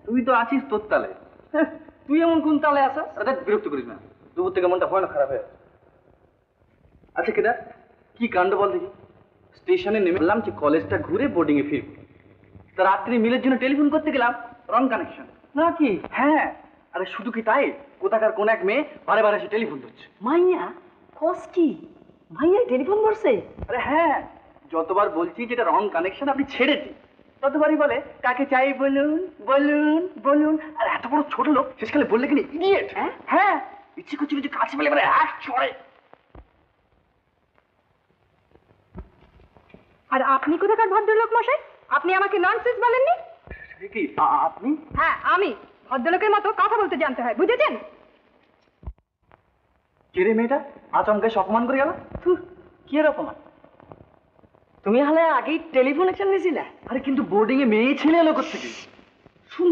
তুই তো আছিস তোর তালে। তুই এমন কোন তালে আছিস? আরে বিরক্ত করিস না, দুপুর থেকে মনটা ভয়ানক খারাপ হয়ে আছে। আচ্ছা কেদার, কি কাণ্ড বল দেখি। স্টেশনে নেমেলাম যে কলেজটা ঘুরে বোর্ডিং এ ফিরব, তা রাত্রি মিলের জন্য টেলিফোন করতে গেলাম, রং কানেকশন। না কি? হ্যাঁ, আরে শুধু কি তাই, কোথাকার কোন এক মেয়ে বারে বারে এসে টেলিফোন করছে। মাইয়া কস কি? মাইয়া টেলিফোন করছে? আরে হ্যাঁ, যতবার বলছি যেটা রং কানেকশন আপনি ছেড়ে দিন, ততবারই বলে কাকে চাই বলুন বলুন বলুন। আর এত বড় ছোট লোক শেষকালে বললে কিনা ইডিয়েট। হ্যাঁ, ইচ্ছে করছিল যে কাছে পেলে এবারে এক ছড়ে। আর আপনি কোথাকার ভদ্রলোক মশাই? আপনি আমাকে ননসেন্স বলেননি? কি আপনি? হ্যাঁ আমি। ভদ্রলোকের মতো কথা বলতে জানতে হয়, বুঝেছেন? কে রে মেয়েটা আচমকায় অপমান করে গেল? কি রকম? তুমি হলে আগেই টেলিফোন একশন নিয়েছিলে? আরে কিন্তু বোর্ডিং এ মেয়ে ছেলে এলো কোথেকে? শূন্য